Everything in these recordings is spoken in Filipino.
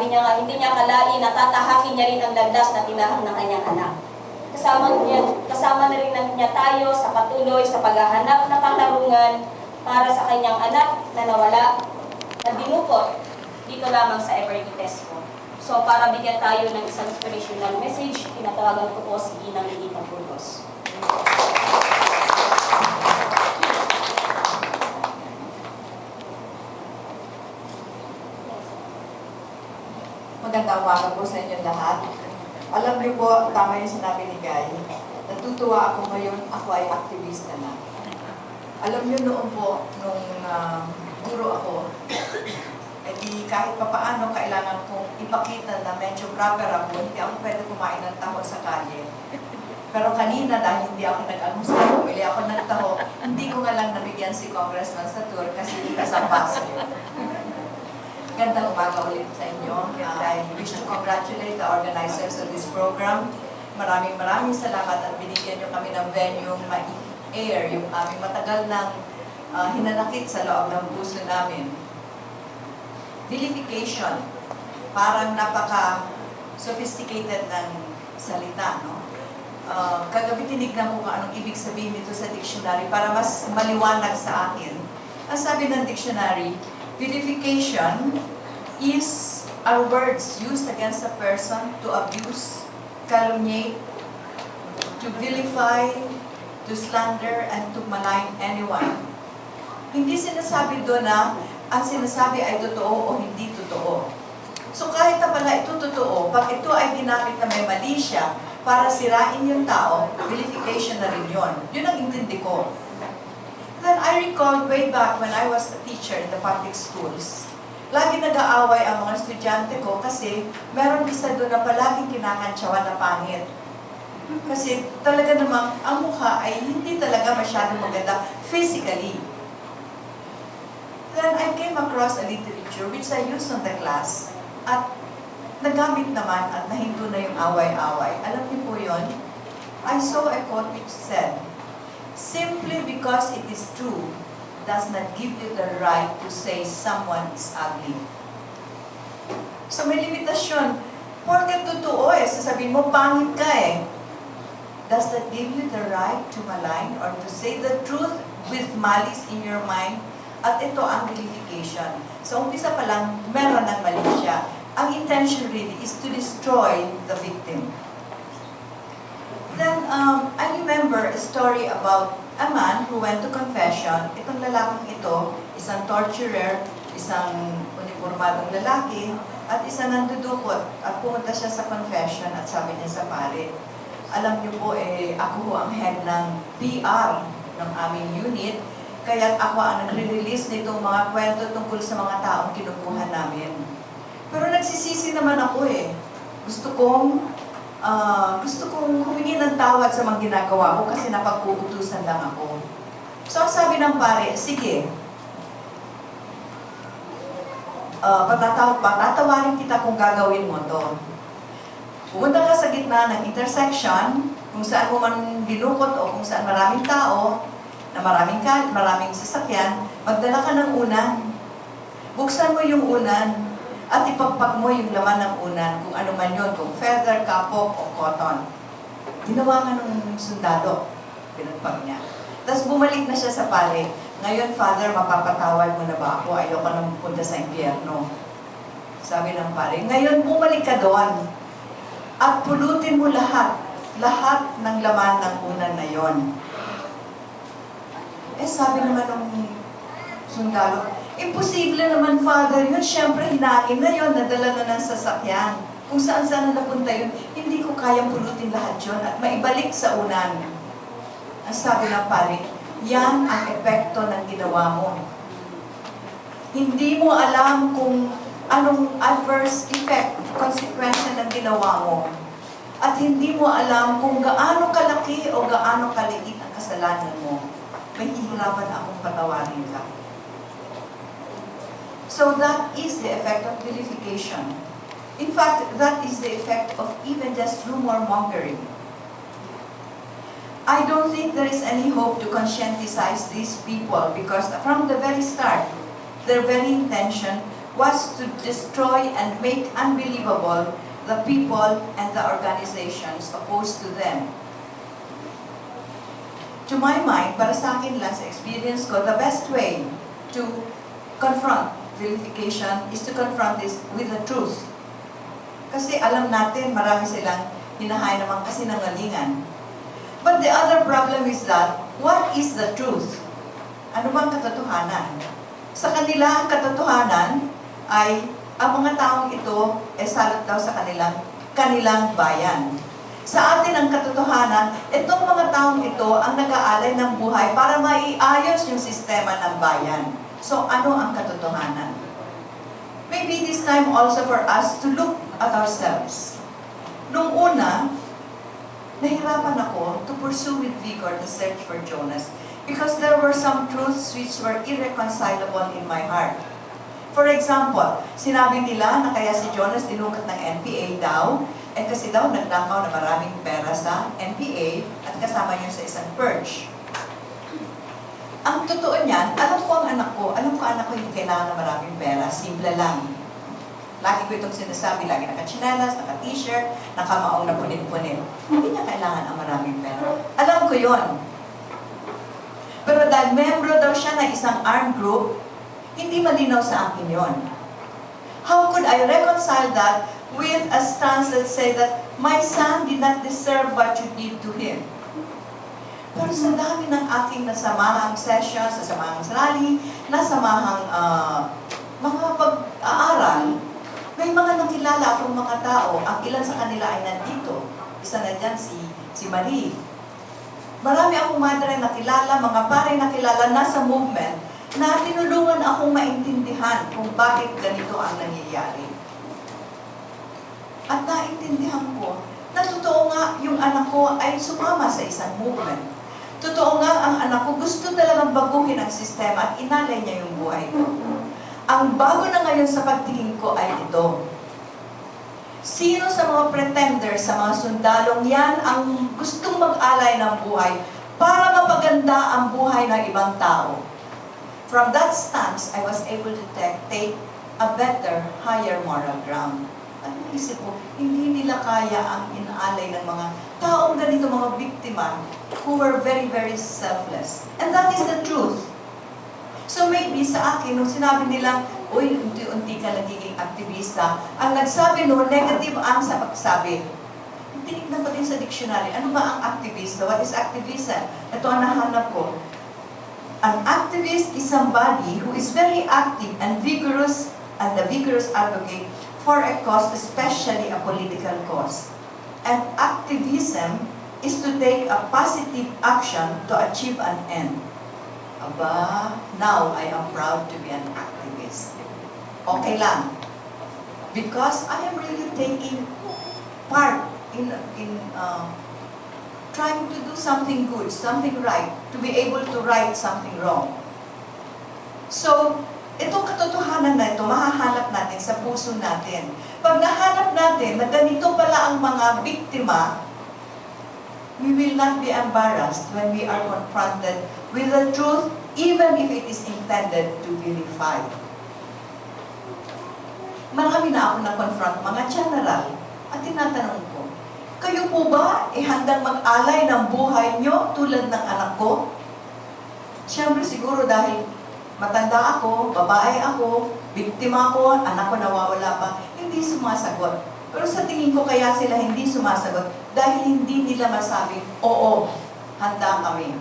Sabi niya nga, hindi niya akalain na tatahakin niya rin ang landas na tinahak ng kanyang anak. Kasama na rin niya tayo sa patuloy sa paghahanap ng katarungan para sa kanyang anak na nawala, na dinukot dito lamang sa Everly Tesco. So para bigyan tayo ng isang inspirational message, tinatawagan ko po si Inang Lilita Burgos. Magandang umaga po sa inyo lahat. Alam niyo po, tama yung sinabi ni Guy. Natutuwa ako ngayon, ako ay aktivista na. Alam niyo noon po, nung guro ako, di kahit papaano kailangan kong ipakita na medyo proper ako, hindi ako pwede kumain ng taho sa kalye. Pero kanina, dahil hindi ako nag-almusal, bumili ako ng taho, hindi ko nga lang nabigyan si Congressman Satur kasi hindi kasabas niyo. Gandang umaga ulit sa inyo. I wish to congratulate the organizers of this program. Maraming salamat at binigyan nyo kami ng venue ma-air yung aming matagal ng hinanakit sa loob ng puso namin. Vilification. Parang napaka-sophisticated ng salita, no? Kagabi tinignan ko kung anong ibig sabihin nito sa dictionary para mas maliwanag sa akin. Ang sabi ng dictionary, vilification is are words used against a person to abuse, calumniate, to vilify, to slander, and to malign anyone. Hindi sinasabi doon na ang sinasabi ay totoo o hindi totoo. So kahit na pala ito totoo, pag ito ay ginamit na may mali siya para sirain yung tao, vilification na rin yun. Yun ang intindi ko. Then I recalled way back when I was a teacher in the public schools. Lagi nag-aaway ang mga estudyante ko kasi meron isa doon na palaging kinakantsawan na pangit. Kasi talaga namang ang mukha ay hindi talaga masyadong maganda physically. Then I came across a literature which I used on the class at nagamit naman at nahinto na yung away-away. Alam niyo po yun? I saw a quote which said, "Simply because it is true does not give you the right to say someone is ugly." So may limitasyon. Porket totoo sasabihin mo, pangit ka does that give you the right to malign or to say the truth with malice in your mind? At ito ang vilification. So umpisa pa lang, meron ng mali siya. Ang intention really is to destroy the victim. Then, I remember a story about a man who went to confession. Itong lalaking ito, isang torturer, isang uniformadong lalaki, at isang nandudukot. At pumunta siya sa confession at sabi niya sa pare, alam niyo po, ako ho ang head ng PR ng aming unit, kaya ako ang nagre-release nitong mga kwento tungkol sa mga taong kinukuha namin. Pero nagsisisi naman ako Gusto kong humingi ng tawad sa mga ginagawa ko kasi napag-uutusan lang ako. So sabi ng pare, sige, patatawarin kita kung gagawin mo to. Pumunta ka sa gitna ng intersection, kung saan mo man dinukot o kung saan maraming tao, na maraming sasakyan, magdala ka ng unan. Buksan mo yung unan at ipagpag mo yung laman ng unan, kung ano man yun, kung feather, kapok, o cotton. Ginawa nga ng sundalo, pinagpag niya. Tapos bumalik na siya sa pare. Ngayon, Father, mapapatawad mo na ba ako? Ayoko na pupunta sa impyerno. Sabi ng pare, ngayon bumalik ka doon at pulutin mo lahat ng laman ng unan na yon. Sabi naman ng sundalo, imposible naman, Father, yun. Siyempre, hinakin na yun, nadala na ng sasakyan. Kung saan-saan na napunta yun, hindi ko kayang pulutin lahat yun at maibalik sa unan. Ang sabi ng pare, yan ang epekto ng ginawa mo. Hindi mo alam kung anong adverse effect, consequence ng ginawa mo. At hindi mo alam kung gaano kalaki o gaano kaliit ang kasalanan mo. May hihirapan akong patawarin ka. So that is the effect of vilification. In fact, that is the effect of even just rumor mongering. I don't think there is any hope to conscientize these people because from the very start, their very intention was to destroy and make unbelievable the people and the organizations opposed to them. To my mind, para sa akin lang, sa experience ko, the best way to confront vilification is to confront this with the truth. Kasi alam natin, marami silang hinahay naman kasi nangalingan. But the other problem is that, what is the truth? Ano bang katotohanan? Sa kanila, ang katotohanan ay ang mga taong ito ay salot daw sa kanilang bayan. Sa atin ang katotohanan, itong mga taong ito ang nag-aalay ng buhay para maiayos yung sistema ng bayan. So, ano ang katotohanan? Maybe this time also for us to look at ourselves. Nung una, nahirapan ako to pursue with vigor the search for Jonas because there were some truths which were irreconcilable in my heart. For example, sinabi nila na kaya si Jonas dinukat ng NPA daw, kasi daw nagnakaw na maraming pera sa NPA at kasama niya sa isang purge. Ang totoo niyan, alam ko anak ko hindi kailangan ng maraming pera, simple lang. Lagi ko itong sinasabi, lagi naka-chinelas, naka-t-shirt, nakamaong na punit-punit. Hindi niya kailangan ang maraming pera. Alam ko yon. Pero dahil membro daw siya ng isang armed group, hindi malinaw sa akin yon. How could I reconcile that with a stance that say that my son did not deserve what you did to him? Pero sa dami ng aking nasamahang sessions, nasamahang rally, nasamahang mga pag-aaral, may mga nakilala akong mga tao, ang ilan sa kanila ay nandito. Isa na dyan, si Marie. Marami akong madre nakilala, mga pare nakilala, nasa movement, na tinulungan akong maintindihan kung bakit ganito ang nangyayari. At naintindihan ko na totoo nga yung anak ko ay sumama sa isang movement. Totoo nga ang anak ko gusto talagang baguhin ang sistema at inalay niya yung buhay ko. Ang bago na ngayon sa pagtingin ko ay ito. Sino sa mga pretenders, sa mga sundalong yan ang gustong mag-alay ng buhay para mapaganda ang buhay ng ibang tao? From that stance, I was able to take a better, higher moral ground. At naisip ko, hindi nila kaya ang inaalay ng mga taong ganito, mga biktima, who were very, very selfless. And that is the truth. So maybe sa akin, nung sinabi nilang, uy, unti-unti ka nagiging aktivista, ang nagsabi noon, negative ang sa pagsabi. Tinignan ko din sa dictionary, ano ba ang aktivista? What is activism? Ito ang nahanap ko. An activist is somebody who is very active and vigorous advocate for a cause, especially a political cause. And activism is to take a positive action to achieve an end. Aba, now I am proud to be an activist. Okay lang. Because I am really taking part in trying to do something good, something right, to be able to right something wrong. So, itong katotohanan na ito, mahahanap natin sa puso natin. Pag nahanap natin na ganito pala ang mga biktima, we will not be embarrassed when we are confronted with the truth, even if it is intended to vilify. Marami na ako na-confront mga general at tinatanong ko, kayo po ba handang mag-alay ng buhay nyo tulad ng anak ko? Siyempre siguro dahil matanda ako, babae ako, biktima ako, anak ko nawawala pa, hindi sumasagot. Pero sa tingin ko kaya sila hindi sumasagot dahil hindi nila masabi, oo, handa kami.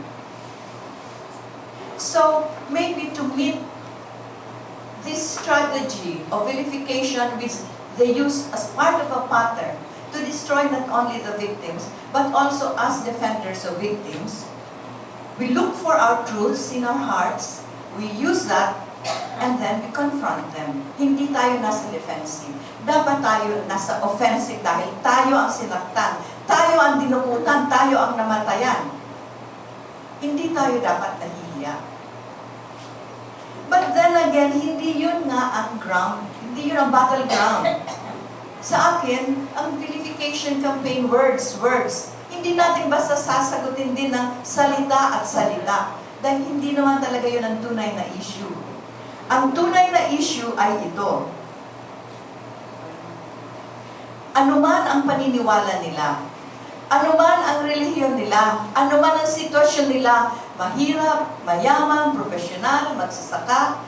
So, maybe to meet this strategy of vilification which they use as part of a pattern to destroy not only the victims, but also us defenders of victims, we look for our truths in our hearts, we use that, and then we confront them. Hindi tayo nasa defensive. Dapat tayo nasa offensive dahil tayo ang sinaktan, tayo ang dinukutan, tayo ang namatayan. Hindi tayo dapat nahihiya. But then again, hindi yun nga ang ground, hindi yun ang battleground. Sa akin, ang vilification campaign, words. Hindi natin basta sasagutin din ng salita at salita. Dahil hindi naman talaga yun ang tunay na issue. Ang tunay na issue ay ito. Anuman ang paniniwala nila, anuman ang relihiyon nila, anuman ang sitwasyon nila, mahirap, mayaman, profesional, magsasaka,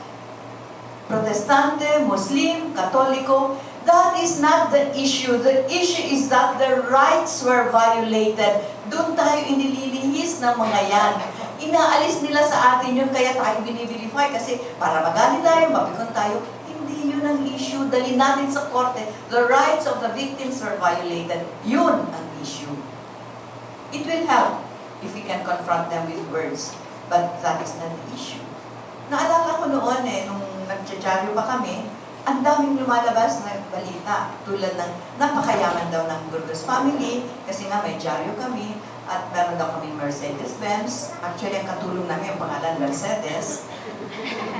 protestante, Muslim, Katoliko, that is not the issue. The issue is that their rights were violated. Doon tayo inililihis ng mga yan. Inaalis nila sa atin yun, kaya tayo binivilify kasi para magalit tayo, mapikon tayo. Hindi yun ang issue. Dali natin sa korte. The rights of the victims were violated. Yun ang issue. It will help if we can confront them with words. But that is not the issue. Naalala ko noon nung nagtsadyaryo pa kami, ang daming lumalabas na balita tulad ng napakayaman daw ng Burgos family kasi nga may dyaryo kami at meron daw kaming Mercedes-Benz. Actually, ang katulong namin, ang pangalan Mercedes.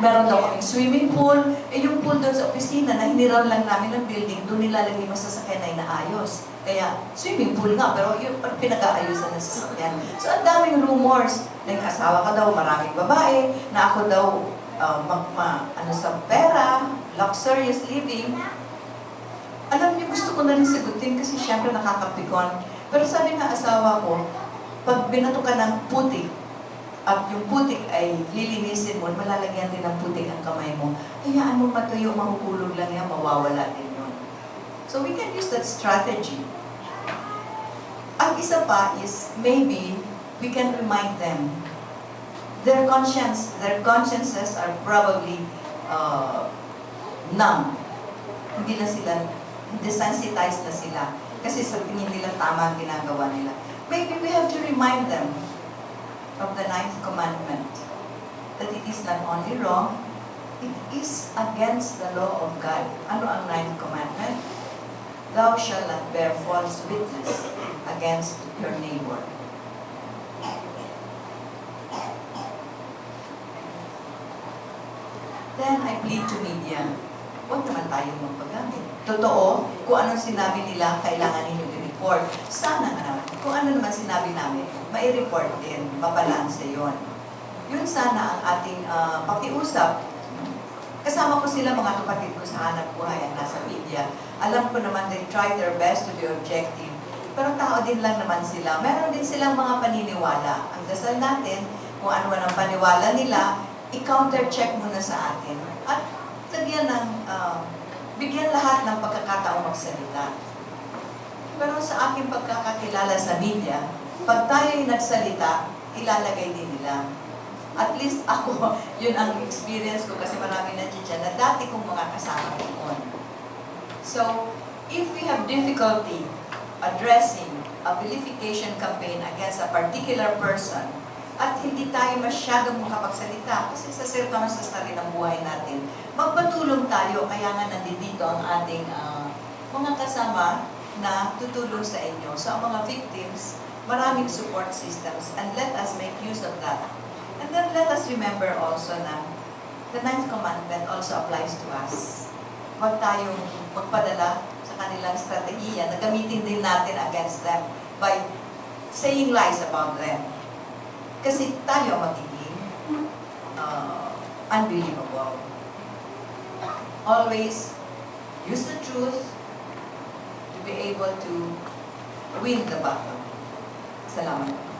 Meron daw kaming swimming pool. Yung pool doon sa opisina na hiniram lang namin ng building, doon nilalagay yung sasakyan na inaayos. Kaya, swimming pool nga, pero yung pinag-aayusan ng sasakyan. So, ang daming rumors na yung asawa ka daw, maraming babae, na ako daw, sa pera, luxurious living. Alam niyo, gusto ko na rin sagutin kasi syempre nakakapikon. Pero sabi ng asawa ko, pag binato ka ng putik, at yung putik ay lilinisin mo, malalagyan din ng putik ang kamay mo, hayaan mo matuyo, mahuhulog lang yan, mawawala din yun. So we can use that strategy. Ang isa pa is, maybe, we can remind them their consciences are probably numb. Hindi na sila, desensitized na sila. Kasi sa tingin nila tama ang ginagawa nila. Maybe we have to remind them of the 9th commandment. That it is not only wrong, it is against the law of God. Ano ang 9th commandment? Thou shalt not bear false witness against your neighbor. Then I plead to media, huwag naman tayong magpagamit. Totoo, kung anong sinabi nila, kailangan ninyo i-report. Sana nga, kung ano naman sinabi namin, mai-report din, mabalanse yon. Yun sana ang ating pakiusap. Kasama ko sila, mga kapatid ko sa hanap buhay ang nasa media. Alam ko naman, they try their best to be objective. Pero tao din lang naman sila. Meron din silang mga paniniwala. Ang dasal natin, kung ano man ang paniwala nila, i-counter-check muna sa atin. At lagyan ng, bigyan lahat ng pagkakataong magsalita. Pero sa aking pagkakakilala sa media, pag tayo'y nagsalita, ilalagay din nila. At least ako, yun ang experience ko kasi marami na dyan na dati kong mga kasama noon. So, if we have difficulty addressing a vilification campaign against a particular person, at hindi tayo masyadong makapagsalita kasi sa circumstances na rin ang buhay natin, magpatulong tayo, kaya nga nandito ang ating mga kasama na tutulong sa inyo. So, ang mga victims, maraming support systems, and let us make use of that. And then let us remember also na the 9th commandment also applies to us. Huwag tayong magpadala sa kanilang strategiya na gamitin din natin against them by saying lies about them. Kasi tayo magiging unbelievable. Always use the truth to be able to win the battle. Salamat.